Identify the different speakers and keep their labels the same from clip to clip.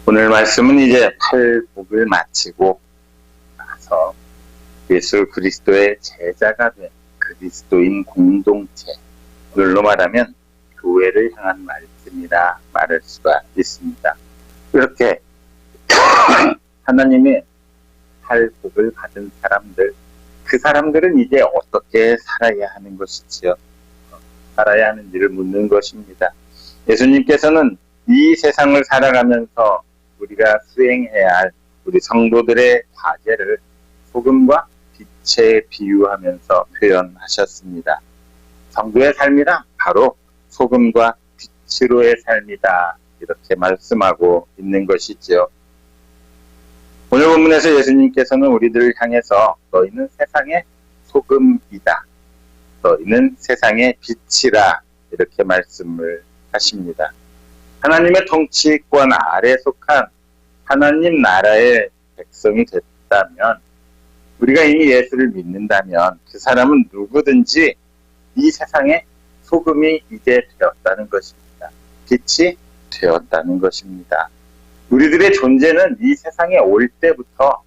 Speaker 1: 오늘 말씀은 이제 팔복을 마치고 나서 예수 그리스도의 제자가 된 그리스도인 공동체, 오늘로 말하면 교회를 향한 말씀이라 말할 수가 있습니다. 이렇게 하나님의 팔복을 받은 사람들, 그 사람들은 이제 어떻게 살아야 하는 것이지요? 살아야 하는지를 묻는 것입니다. 예수님께서는 이 세상을 살아가면서 우리가 수행해야 할 우리 성도들의 과제를 소금과 빛에 비유하면서 표현하셨습니다. 성도의 삶이란 바로 소금과 빛으로의 삶이다, 이렇게 말씀하고 있는 것이지요. 오늘 본문에서 예수님께서는 우리들을 향해서 너희는 세상의 소금이다, 너희는 세상의 빛이라, 이렇게 말씀을 하십니다. 하나님의 통치권 아래 속한 하나님 나라의 백성이 됐다면, 우리가 이미 예수를 믿는다면 그 사람은 누구든지 이 세상의 소금이 이제 되었다는 것입니다. 빛이 되었다는 것입니다. 우리들의 존재는 이 세상에 올 때부터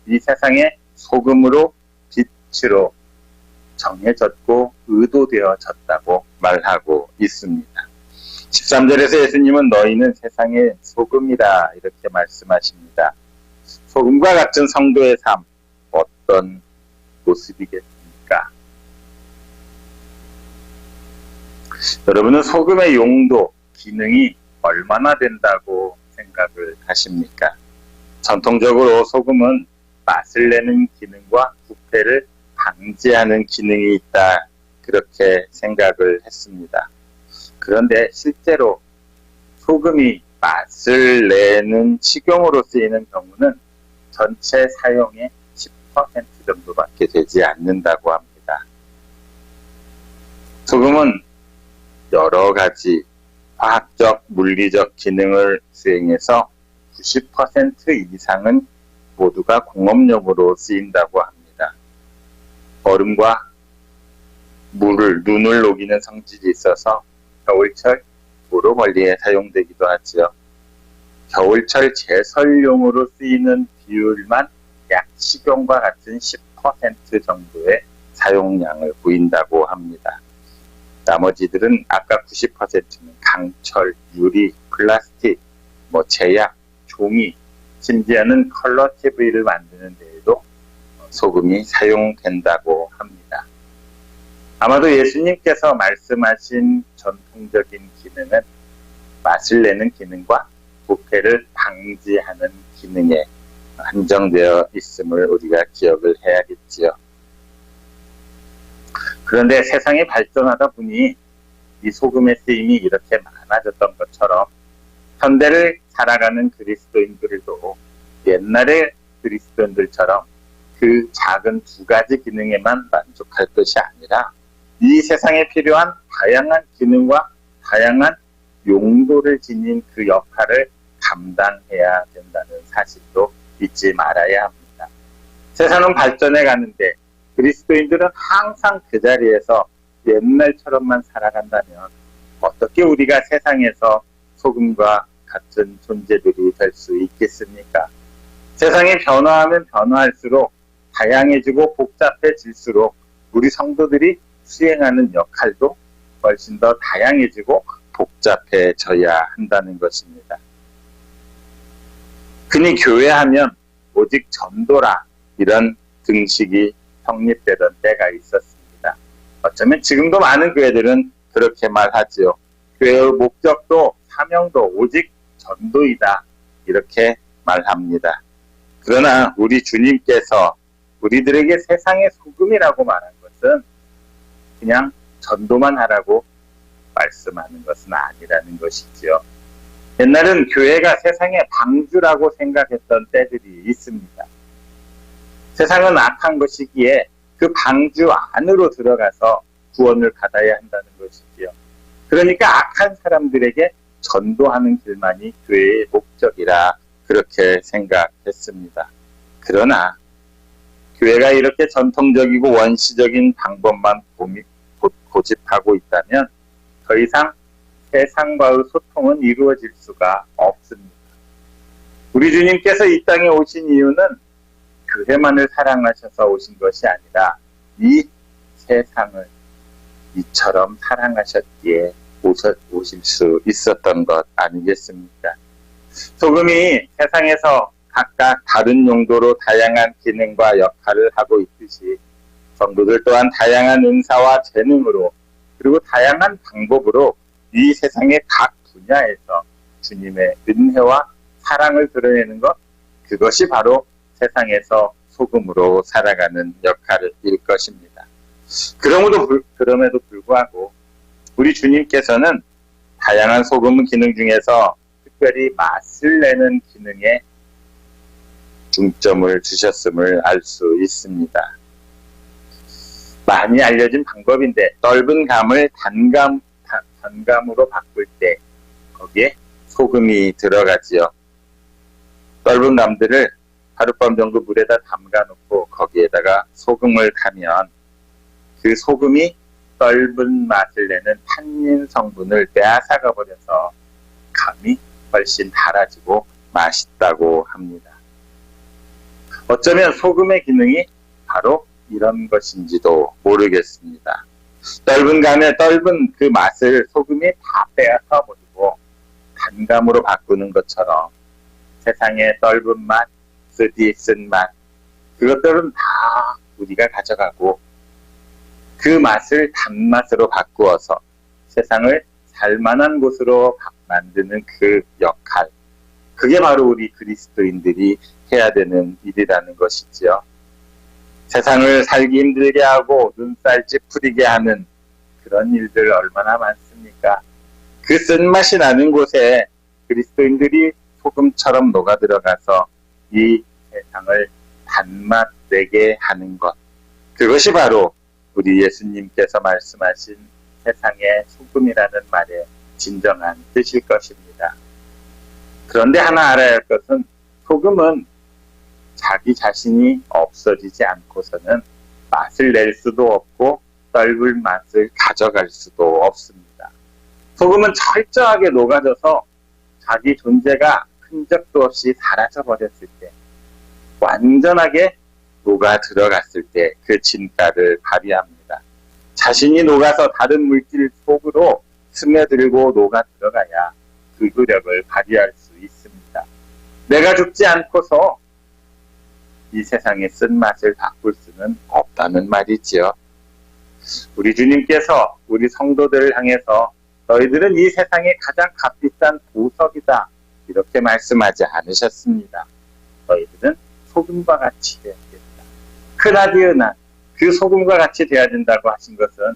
Speaker 1: 이 세상의 소금으로 빛으로 정해졌고 의도되어졌다고 말하고 있습니다. 13절에서 예수님은 너희는 세상의 소금이라, 이렇게 말씀하십니다. 소금과 같은 성도의 삶, 어떤 모습이겠습니까? 여러분은 소금의 용도, 기능이 얼마나 된다고 생각을 하십니까? 전통적으로 소금은 맛을 내는 기능과 부패를 방지하는 기능이 있다, 그렇게 생각을 했습니다. 그런데 실제로 소금이 맛을 내는 식용으로 쓰이는 경우는 전체 사용의 10% 정도밖에 되지 않는다고 합니다. 소금은 여러 가지 화학적, 물리적 기능을 수행해서 90% 이상은 모두가 공업용으로 쓰인다고 합니다. 얼음과 눈을 녹이는 성질이 있어서 겨울철 도로 관리에 사용되기도 하지요. 겨울철 제설용으로 쓰이는 비율만 약 식용과 같은 10% 정도의 사용량을 보인다고 합니다. 나머지들은 아까 90%는 강철, 유리, 플라스틱, 제약, 종이, 심지어는 컬러 TV를 만드는 데에도 소금이 사용된다고 합니다. 아마도 예수님께서 말씀하신 전통적인 기능은 맛을 내는 기능과 부패를 방지하는 기능에 한정되어 있음을 우리가 기억을 해야겠지요. 그런데 세상이 발전하다 보니 이 소금의 쓰임이 이렇게 많아졌던 것처럼 현대를 살아가는 그리스도인들도 옛날의 그리스도인들처럼 그 작은 두 가지 기능에만 만족할 것이 아니라 이 세상에 필요한 다양한 기능과 다양한 용도를 지닌 그 역할을 감당해야 된다는 사실도 잊지 말아야 합니다. 세상은 발전해 가는데 그리스도인들은 항상 그 자리에서 옛날처럼만 살아간다면 어떻게 우리가 세상에서 소금과 같은 존재들이 될 수 있겠습니까? 세상이 변화하면 변화할수록 다양해지고 복잡해질수록 우리 성도들이 수행하는 역할도 훨씬 더 다양해지고 복잡해져야 한다는 것입니다. 흔히 교회하면 오직 전도라, 이런 등식이 성립되던 때가 있었습니다. 어쩌면 지금도 많은 교회들은 그렇게 말하지요. 교회의 목적도 사명도 오직 전도이다, 이렇게 말합니다. 그러나 우리 주님께서 우리들에게 세상의 소금이라고 말한 것은 그냥 전도만 하라고 말씀하는 것은 아니라는 것이지요. 옛날은 교회가 세상의 방주라고 생각했던 때들이 있습니다. 세상은 악한 것이기에 그 방주 안으로 들어가서 구원을 받아야 한다는 것이지요. 그러니까 악한 사람들에게 전도하는 길만이 교회의 목적이라 그렇게 생각했습니다. 그러나 교회가 이렇게 전통적이고 원시적인 방법만 고집하고 있다면 더 이상 세상과의 소통은 이루어질 수가 없습니다. 우리 주님께서 이 땅에 오신 이유는 교회만을 사랑하셔서 오신 것이 아니라 이 세상을 이처럼 사랑하셨기에 오실 수 있었던 것 아니겠습니까? 소금이 세상에서 각각 다른 용도로 다양한 기능과 역할을 하고 있듯이 성도들 또한 다양한 은사와 재능으로 그리고 다양한 방법으로 이 세상의 각 분야에서 주님의 은혜와 사랑을 드러내는 것, 그것이 바로 세상에서 소금으로 살아가는 역할일 것입니다. 그럼에도 불구하고 우리 주님께서는 다양한 소금 기능 중에서 특별히 맛을 내는 기능에 중점을 주셨음을 알 수 있습니다. 많이 알려진 방법인데 떫은 감을 단감으로 바꿀 때 거기에 소금이 들어가지요. 떫은 감들을 하룻밤 정도 물에다 담가놓고 거기에다가 소금을 타면 그 소금이 떫은 맛을 내는 탄닌 성분을 빼앗아가 버려서 감이 훨씬 달아지고 맛있다고 합니다. 어쩌면 소금의 기능이 바로 이런 것인지도 모르겠습니다. 떫은 감의 떫은 그 맛을 소금이 다 빼앗아 버리고 단감으로 바꾸는 것처럼 세상의 떫은 맛, 쓴 맛, 그것들은 다 우리가 가져가고 그 맛을 단맛으로 바꾸어서 세상을 살만한 곳으로 만드는 그 역할, 그게 바로 우리 그리스도인들이 해야 되는 일이라는 것이지요. 세상을 살기 힘들게 하고 눈살 찌푸리게 하는 그런 일들 얼마나 많습니까? 그 쓴맛이 나는 곳에 그리스도인들이 소금처럼 녹아들어가서 이 세상을 단맛 내게 하는 것, 그것이 바로 우리 예수님께서 말씀하신 세상의 소금이라는 말의 진정한 뜻일 것입니다. 그런데 하나 알아야 할 것은 소금은 자기 자신이 없어지지 않고서는 맛을 낼 수도 없고 떫은 맛을 가져갈 수도 없습니다. 소금은 철저하게 녹아져서 자기 존재가 흔적도 없이 사라져 버렸을 때, 완전하게 녹아 들어갔을 때 그 진가를 발휘합니다. 자신이 녹아서 다른 물질 속으로 스며들고 녹아 들어가야 그 효력을 발휘할 수 있습니다. 내가 죽지 않고서 이 세상의 쓴맛을 바꿀 수는 없다는 말이지요. 우리 주님께서 우리 성도들을 향해서 너희들은 이 세상의 가장 값비싼 보석이다, 이렇게 말씀하지 않으셨습니다. 너희들은 소금과 같이 되어야겠다. 흔하디 흔한 그 소금과 같이 되어야 된다고 하신 것은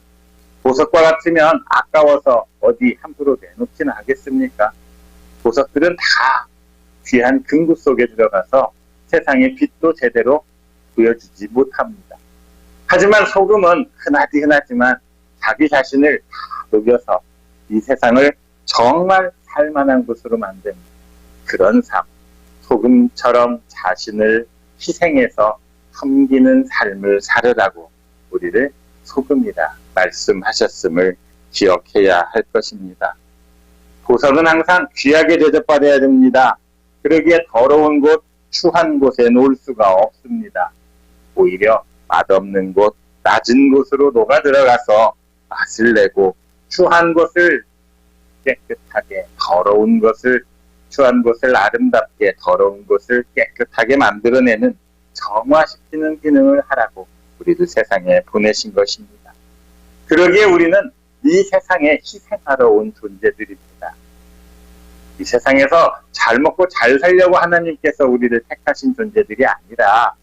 Speaker 1: 보석과 같으면 아까워서 어디 함부로 내놓지는 하겠습니까? 보석들은 다 귀한 금구 속에 들어가서 세상의 빛도 제대로 보여주지 못합니다. 하지만 소금은 흔하디 흔하지만 자기 자신을 다 녹여서 이 세상을 정말 살만한 곳으로 만든 그런 삶, 소금처럼 자신을 희생해서 섬기는 삶을 살으라고 우리를 소금이라 말씀하셨음을 기억해야 할 것입니다. 보석은 항상 귀하게 대접받아야 됩니다. 그러기에 더러운 곳, 추한 곳에 놓을 수가 없습니다. 오히려 맛없는 곳, 낮은 곳으로 녹아 들어가서 맛을 내고 추한 곳을 깨끗하게, 더러운 것을, 추한 곳을 아름답게, 더러운 곳을 깨끗하게 만들어내는 정화시키는 기능을 하라고 우리를 세상에 보내신 것입니다. 그러기에 우리는 이 세상에 희생하러 온 존재들입니다. 이 세상에서 잘 먹고 잘 살려고 하나님께서 우리를 택하신 존재들이 아니라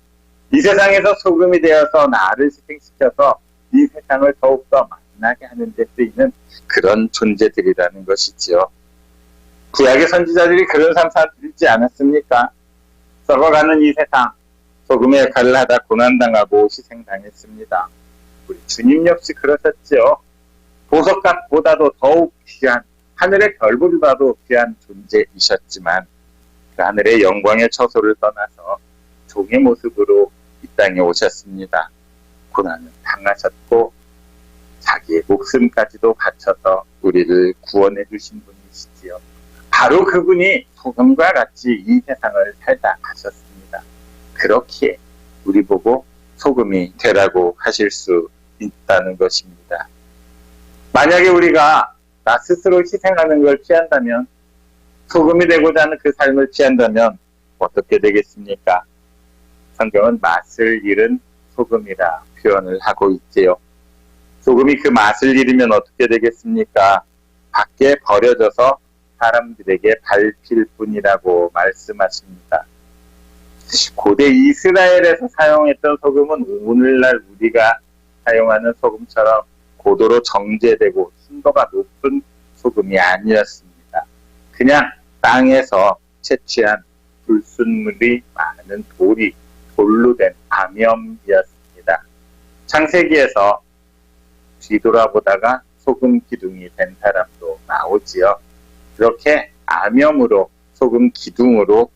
Speaker 1: 이 세상에서 소금이 되어서 나를 희생시켜서 이 세상을 더욱더 만나게 하는 데 쓰이는 그런 존재들이라는 것이지요. 구약의 선지자들이 그런 삶 살지 않았습니까? 썩어가는 이 세상, 소금의 역할을 하다 고난당하고 희생당했습니다. 우리 주님 역시 그러셨지요. 보석보다도 더욱 귀한, 하늘의 별보다도 귀한 존재이셨지만 그 하늘의 영광의 처소를 떠나서 종의 모습으로 이 땅에 오셨습니다. 고난을 당하셨고 자기의 목숨까지도 바쳐서 우리를 구원해 주신 분이시지요. 바로 그분이 소금과 같이 이 세상을 살다 가셨습니다. 그렇게 우리 보고 소금이 되라고 하실 수 있다는 것입니다. 만약에 우리가 나 스스로 희생하는 걸 피한다면, 소금이 되고자 하는 그 삶을 피한다면 어떻게 되겠습니까? 성경은 맛을 잃은 소금이라 표현을 하고 있지요. 소금이 그 맛을 잃으면 어떻게 되겠습니까? 밖에 버려져서 사람들에게 밟힐 뿐이라고 말씀하십니다. 고대 이스라엘에서 사용했던 소금은 오늘날 우리가 사용하는 소금처럼 고도로 정제되고 순도가 높은 소금이 아니었습니다. 그냥 땅에서 채취한 불순물이 많은 돌로 된 암염이었습니다. 창세기에서 뒤돌아보다가 소금 기둥이 된 사람도 나오지요. 그렇게 암염으로, 소금 기둥으로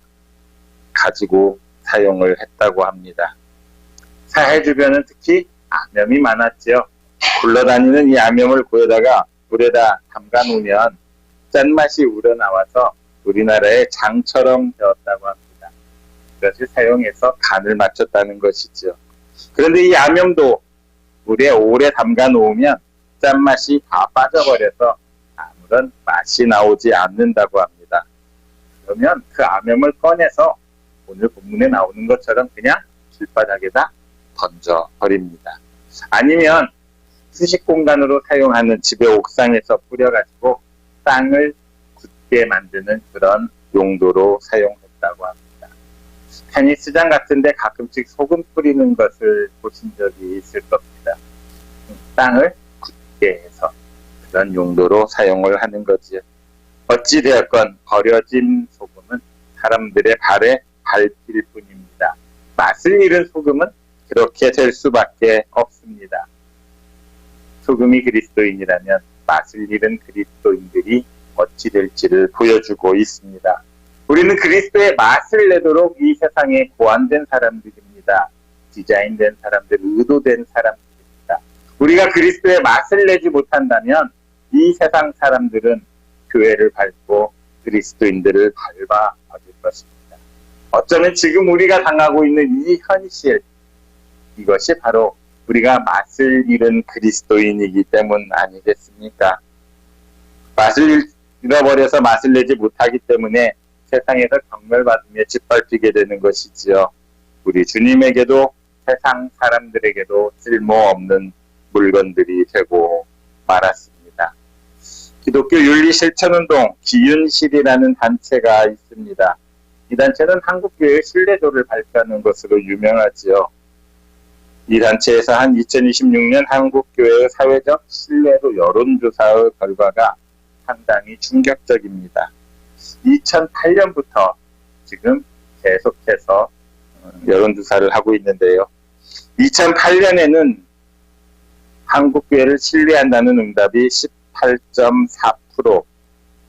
Speaker 1: 가지고 사용을 했다고 합니다. 사해 주변은 특히 암염이 많았지요. 굴러다니는 이 암염을 고에다가 물에다 담가 놓으면 짠맛이 우러나와서 우리나라의 장처럼 되었다고 합니다. 그것을 사용해서 간을 맞췄다는 것이죠. 그런데 이 암염도 물에 오래 담가 놓으면 짠맛이 다 빠져버려서 아무런 맛이 나오지 않는다고 합니다. 그러면 그 암염을 꺼내서 오늘 본문에 나오는 것처럼 그냥 길바닥에다 던져버립니다. 아니면 수식 공간으로 사용하는 집의 옥상에서 뿌려가지고 땅을 굳게 만드는 그런 용도로 사용했다고 합니다. 테니스장 같은데 가끔씩 소금 뿌리는 것을 보신 적이 있을 겁니다. 땅을 굳게 해서 그런 용도로 사용을 하는 거지요. 어찌되었건 버려진 소금은 사람들의 발에 밟힐 뿐입니다. 맛을 잃은 소금은 그렇게 될 수밖에 없습니다. 소금이 그리스도인이라면 맛을 잃은 그리스도인들이 어찌 될지를 보여주고 있습니다. 우리는 그리스도의 맛을 내도록 이 세상에 고안된 사람들입니다. 디자인된 사람들, 의도된 사람들입니다. 우리가 그리스도의 맛을 내지 못한다면 이 세상 사람들은 교회를 밟고 그리스도인들을 밟아 버릴 것입니다. 어쩌면 지금 우리가 당하고 있는 이 현실, 이것이 바로 우리가 맛을 잃은 그리스도인이기 때문 아니겠습니까? 맛을 잃어버려서 맛을 내지 못하기 때문에 세상에서 경멸받으며 짓밟히게 되는 것이지요. 우리 주님에게도 세상 사람들에게도 쓸모없는 물건들이 되고 말았습니다. 기독교 윤리실천운동 기윤실이라는 단체가 있습니다. 이 단체는 한국교회의 신뢰도를 밝히는 것으로 유명하지요. 이 단체에서 한 2026년 한국교회의 사회적 신뢰도 여론조사의 결과가 상당히 충격적입니다. 2008년부터 지금 계속해서 여론조사를 하고 있는데요. 2008년에는 한국교회를 신뢰한다는 응답이 18.4%,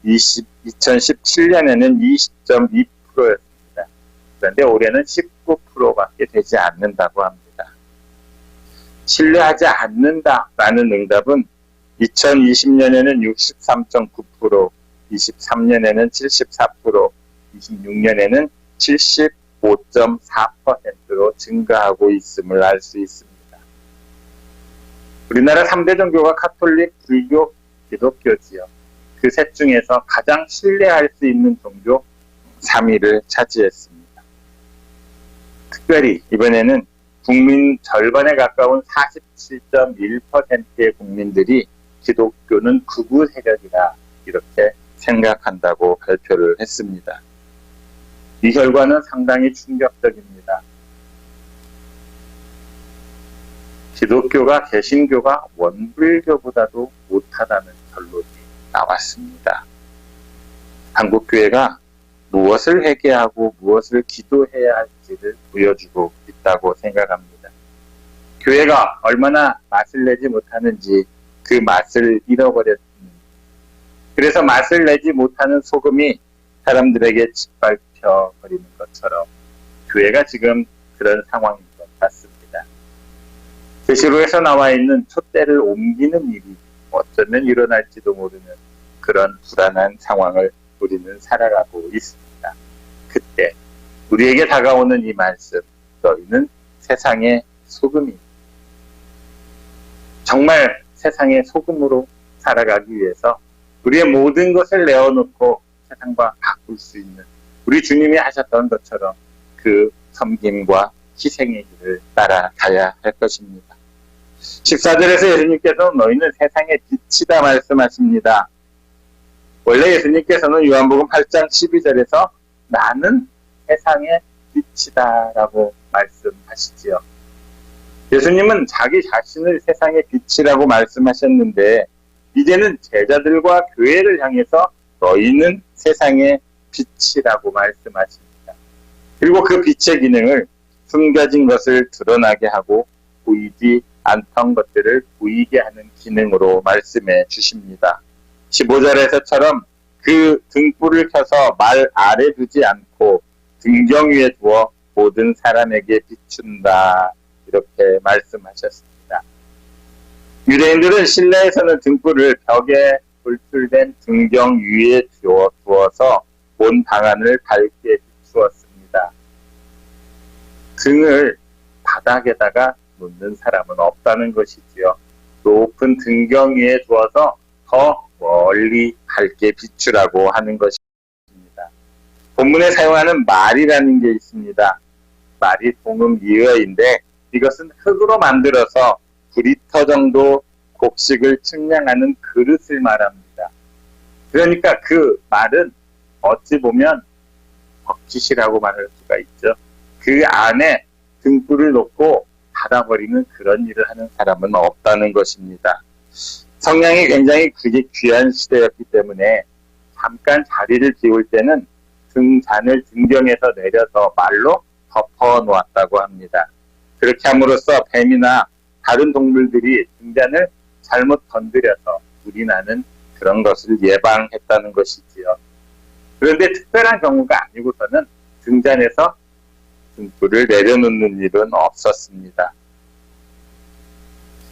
Speaker 1: 2017년에는 20.2%였습니다. 그런데 올해는 19%밖에 되지 않는다고 합니다. 신뢰하지 않는다라는 응답은 2020년에는 63.9%, 23년에는 74%, 26년에는 75.4%로 증가하고 있음을 알 수 있습니다. 우리나라 3대 종교가 카톨릭, 불교, 기독교지요. 그 셋 중에서 가장 신뢰할 수 있는 종교 3위를 차지했습니다. 특별히 이번에는 국민 절반에 가까운 47.1%의 국민들이 기독교는 극우 세력이다 이렇게 생각한다고 발표를 했습니다. 이 결과는 상당히 충격적입니다. 기독교가 개신교가 원불교보다도 못하다는 결론이 나왔습니다. 한국교회가 무엇을 회개하고 무엇을 기도해야 할지를 보여주고 있다고 생각합니다. 교회가 얼마나 맛을 내지 못하는지 그 맛을 잃어버렸습니다. 그래서 맛을 내지 못하는 소금이 사람들에게 짓밟혀 버리는 것처럼 교회가 지금 그런 상황인 것 같습니다. 계시록에서 나와 있는 촛대를 옮기는 일이 어쩌면 일어날지도 모르는 그런 불안한 상황을 우리는 살아가고 있습니다. 그때 우리에게 다가오는 이 말씀, 너희는 세상의 소금입니다. 정말 세상의 소금으로 살아가기 위해서 우리의 모든 것을 내어놓고 세상과 바꿀 수 있는 우리 주님이 하셨던 것처럼 그 섬김과 희생의 길을 따라가야 할 것입니다. 14절에서 예수님께서 너희는 세상의 빛이다 말씀하십니다. 원래 예수님께서는 요한복음 8장 12절에서 나는 세상의 빛이다 라고 말씀하시지요. 예수님은 자기 자신을 세상의 빛이라고 말씀하셨는데 이제는 제자들과 교회를 향해서 너희는 세상의 빛이라고 말씀하십니다. 그리고 그 빛의 기능을 숨겨진 것을 드러나게 하고 보이지 않던 것들을 보이게 하는 기능으로 말씀해 주십니다. 15절에서처럼 그 등불을 켜서 말 아래 두지 않고 등경 위에 두어 모든 사람에게 비춘다. 이렇게 말씀하셨습니다. 유대인들은 실내에서는 등불을 벽에 돌출된 등경 위에 두어서 온 방안을 밝게 비추었습니다. 등을 바닥에다가 놓는 사람은 없다는 것이지요. 높은 등경 위에 두어서 더 멀리 밝게 비추라고 하는 것입니다. 본문에 사용하는 말이라는 게 있습니다. 말이 동음 미어인데 이것은 흙으로 만들어서 9리터 정도 곡식을 측량하는 그릇을 말합니다. 그러니까 그 말은 어찌 보면 버킷이라고 말할 수가 있죠. 그 안에 등불을 놓고 닫아버리는 그런 일을 하는 사람은 없다는 것입니다. 성냥이 굉장히 그게 귀한 시대였기 때문에 잠깐 자리를 비울 때는 등잔을 등경에서 내려서 말로 덮어 놓았다고 합니다. 그렇게 함으로써 뱀이나 다른 동물들이 등잔을 잘못 건드려서 불이 나는 그런 것을 예방했다는 것이지요. 그런데 특별한 경우가 아니고서는 등잔에서 등불을 내려놓는 일은 없었습니다.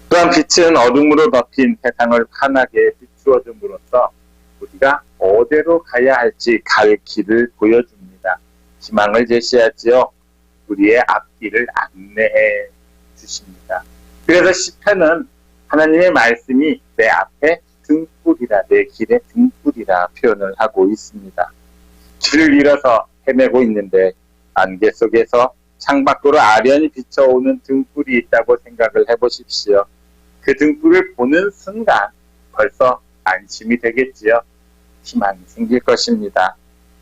Speaker 1: 또한 빛은 어둠으로 덮인 세상을 환하게 비추어줌으로써 우리가 어디로 가야 할지 갈 길을 보여줍니다. 희망을 제시하지요. 우리의 앞길을 안내해 주십니다. 그래서 시편은 하나님의 말씀이 내 앞에 등불이라, 내 길에 등불이라 표현을 하고 있습니다. 길을 잃어서 헤매고 있는데 안개 속에서 창밖으로 아련히 비춰오는 등불이 있다고 생각을 해보십시오. 그 등불을 보는 순간 벌써 안심이 되겠지요. 희망이 생길 것입니다.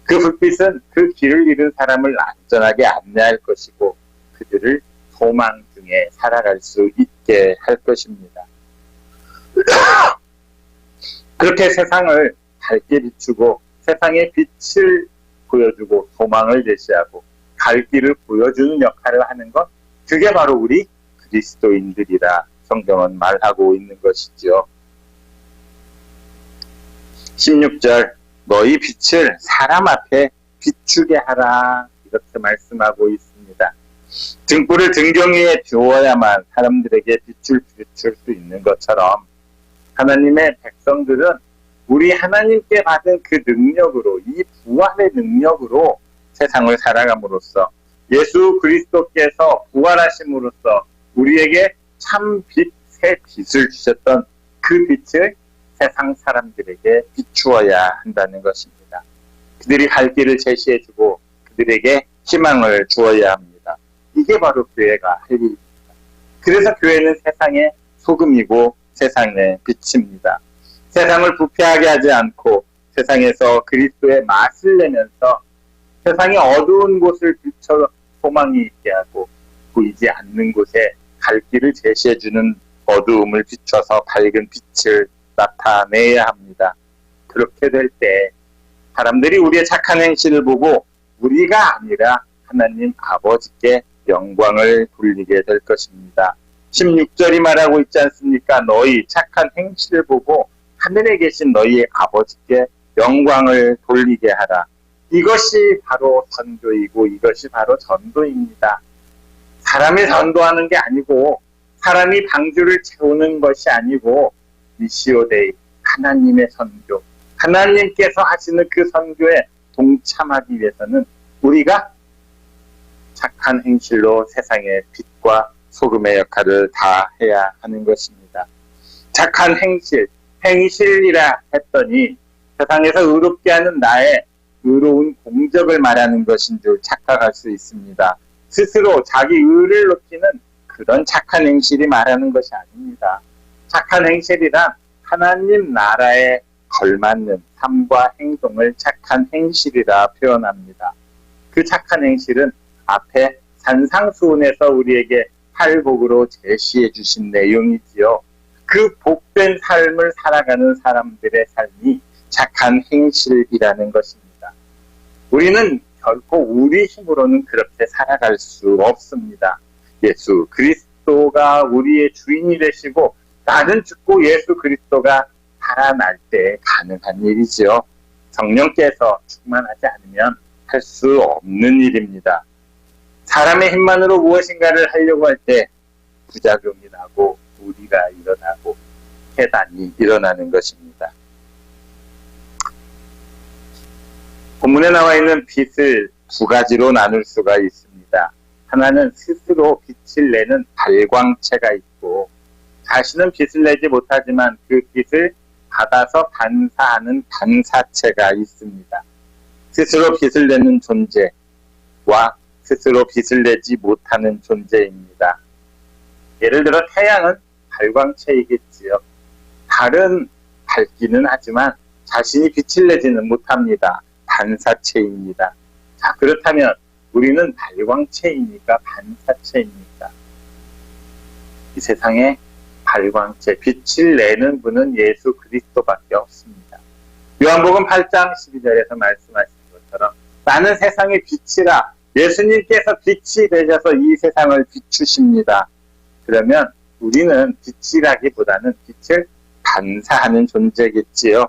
Speaker 1: 그 불빛은 그 길을 잃은 사람을 안전하게 안내할 것이고 그들을 소망 중에 살아갈 수 있게 할 것입니다. 그렇게 세상을 밝게 비추고 세상의 빛을 보여주고 소망을 제시하고 갈 길을 보여주는 역할을 하는 것, 그게 바로 우리 그리스도인들이라 성경은 말하고 있는 것이죠. 16절 너희 빛을 사람 앞에 비추게 하라 이렇게 말씀하고 있습니다. 등불을 등경 위에 두어야만 사람들에게 빛을 비출 수 있는 것처럼 하나님의 백성들은 우리 하나님께 받은 그 능력으로, 이 부활의 능력으로 세상을 살아감으로써 예수 그리스도께서 부활하심으로써 우리에게 참 빛, 새 빛을 주셨던 그 빛을 세상 사람들에게 비추어야 한다는 것입니다. 그들이 갈 길을 제시해주고 그들에게 희망을 주어야 합니다. 이게 바로 교회가 할 일입니다. 그래서 교회는 세상의 소금이고 세상의 빛입니다. 세상을 부패하게 하지 않고 세상에서 그리스도의 맛을 내면서 세상의 어두운 곳을 비춰 소망이 있게 하고 보이지 않는 곳에 갈 길을 제시해주는 어두움을 비춰서 밝은 빛을 나타내야 합니다. 그렇게 될 때 사람들이 우리의 착한 행실을 보고 우리가 아니라 하나님 아버지께 영광을 돌리게 될 것입니다. 16절이 말하고 있지 않습니까? 너희 착한 행실을 보고 하늘에 계신 너희 아버지께 영광을 돌리게 하라. 이것이 바로 선교이고 이것이 바로 전도입니다. 사람이 전도하는 게 아니고 사람이 방주를 채우는 것이 아니고 미시오 데이, 하나님의 선교, 하나님께서 하시는 그 선교에 동참하기 위해서는 우리가 착한 행실로 세상의 빛과 소금의 역할을 다해야 하는 것입니다. 착한 행실이라 했더니 세상에서 의롭게 하는 나의 의로운 공적을 말하는 것인 줄 착각할 수 있습니다. 스스로 자기 의를 높이는 그런 착한 행실이 말하는 것이 아닙니다. 착한 행실이란 하나님 나라에 걸맞는 삶과 행동을 착한 행실이라 표현합니다. 그 착한 행실은 앞에 산상수훈에서 우리에게 팔복으로 제시해 주신 내용이지요. 그 복된 삶을 살아가는 사람들의 삶이 착한 행실이라는 것입니다. 우리는 결코 우리 힘으로는 그렇게 살아갈 수 없습니다. 예수 그리스도가 우리의 주인이 되시고 나는 죽고 예수 그리스도가 살아날 때 가능한 일이지요. 성령께서 충만하지 않으면 할 수 없는 일입니다. 사람의 힘만으로 무엇인가를 하려고 할 때 부작용이 나고 무리가 일어나고 해단이 일어나는 것입니다. 본문에 나와 있는 빛을 두 가지로 나눌 수가 있습니다. 하나는 스스로 빛을 내는 발광체가 있고 자신은 빛을 내지 못하지만 그 빛을 받아서 반사하는 반사체가 있습니다. 스스로 빛을 내는 존재와 스스로 빛을 내지 못하는 존재입니다. 예를 들어 태양은 발광체이겠지요. 달은 밝기는 하지만 자신이 빛을 내지는 못합니다. 반사체입니다. 자, 그렇다면 우리는 발광체입니까? 반사체입니까? 이 세상에 발광체, 빛을 내는 분은 예수 그리스도밖에 없습니다. 요한복음 8장 12절에서 말씀하신 것처럼 나는 세상의 빛이라 예수님께서 빛이 되셔서 이 세상을 비추십니다. 그러면 우리는 빛이라기보다는 빛을 반사하는 존재겠지요.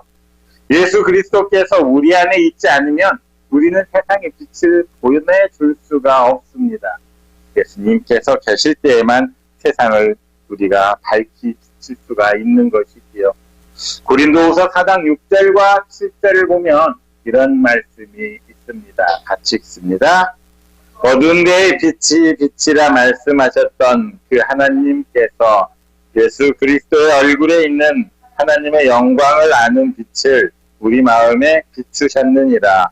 Speaker 1: 예수 그리스도께서 우리 안에 있지 않으면 우리는 세상의 빛을 보내줄 수가 없습니다. 예수님께서 계실 때에만 세상을 우리가 밝히 비칠 수가 있는 것이지요. 고린도후서 4장 6절과 7절을 보면 이런 말씀이 있습니다. 같이 읽습니다. 어두운 데에 빛이 빛이라 말씀하셨던 그 하나님께서 예수 그리스도의 얼굴에 있는 하나님의 영광을 아는 빛을 우리 마음에 비추셨느니라.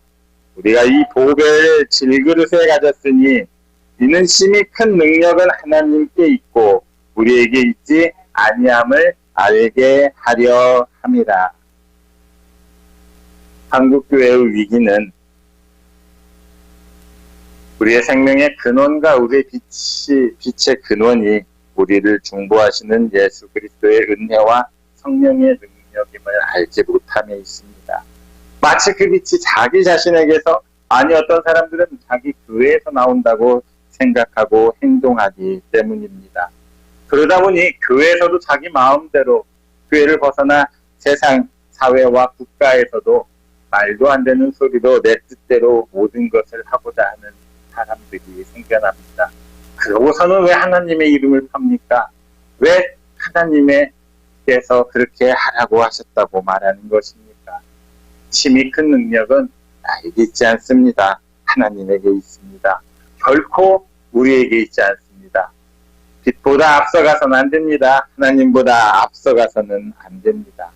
Speaker 1: 우리가 이 보배를 질그릇에 가졌으니 이는 심히 큰 능력은 하나님께 있고 우리에게 있지 아니함을 알게 하려 함이라. 한국교회의 위기는 우리의 생명의 근원과 우리의 빛의 근원이 우리를 중보하시는 예수 그리스도의 은혜와 성령의 능력임을 알지 못함에 있습니다. 마치 그 빛이 자기 자신에게서, 아니 어떤 사람들은 자기 교회에서 나온다고 생각하고 행동하기 때문입니다. 그러다 보니 교회에서도 자기 마음대로, 교회를 벗어나 세상 사회와 국가에서도 말도 안 되는 소리로 내 뜻대로 모든 것을 하고자 하는 사람들이 생겨납니다. 그러고서는 왜 하나님의 이름을 팝니까? 왜 하나님께서 그렇게 하라고 하셨다고 말하는 것입니까? 심히 큰 능력은 나에게 있지 않습니다. 하나님에게 있습니다. 결코 우리에게 있지 않습니다. 빛보다 앞서가서는 안 됩니다. 하나님보다 앞서가서는 안 됩니다.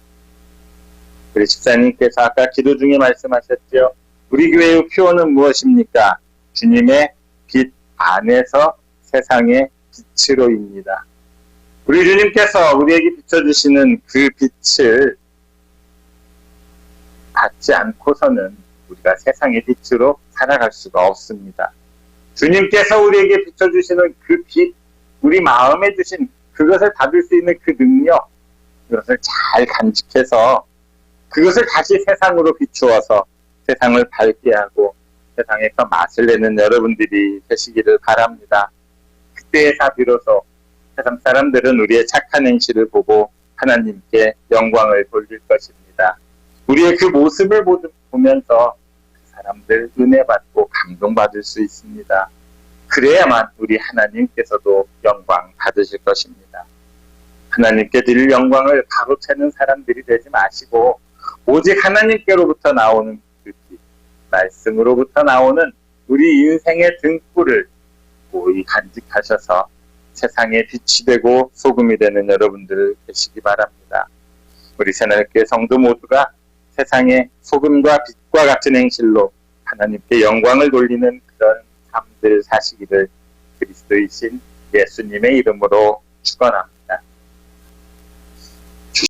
Speaker 1: 우리 집사님께서 아까 기도 중에 말씀하셨죠. 우리 교회의 표어는 무엇입니까? 주님의 빛 안에서 세상의 빛으로입니다. 우리 주님께서 우리에게 비춰주시는 그 빛을 받지 않고서는 우리가 세상의 빛으로 살아갈 수가 없습니다. 주님께서 우리에게 비춰주시는 그 빛, 우리 마음에 주신 그것을 받을 수 있는 그 능력, 그것을 잘 간직해서 그것을 다시 세상으로 비추어서 세상을 밝게 하고 세상에서 맛을 내는 여러분들이 되시기를 바랍니다. 그때에서 비로소 세상 사람들은 우리의 착한 행실을 보고 하나님께 영광을 돌릴 것입니다. 우리의 그 모습을 보면서 그 사람들 은혜 받고 감동받을 수 있습니다. 그래야만 우리 하나님께서도 영광 받으실 것입니다. 하나님께 드릴 영광을 가로채는 사람들이 되지 마시고 오직 하나님께로부터 나오는 그 빛, 말씀으로부터 나오는 우리 인생의 등불을 고이 간직하셔서 세상에 빛이 되고 소금이 되는 여러분들 되시기 바랍니다. 우리 새날교회 성도 모두가 세상의 소금과 빛과 같은 행실로 하나님께 영광을 돌리는 그런 삶들 사시기를 그리스도이신 예수님의 이름으로 축원합니다.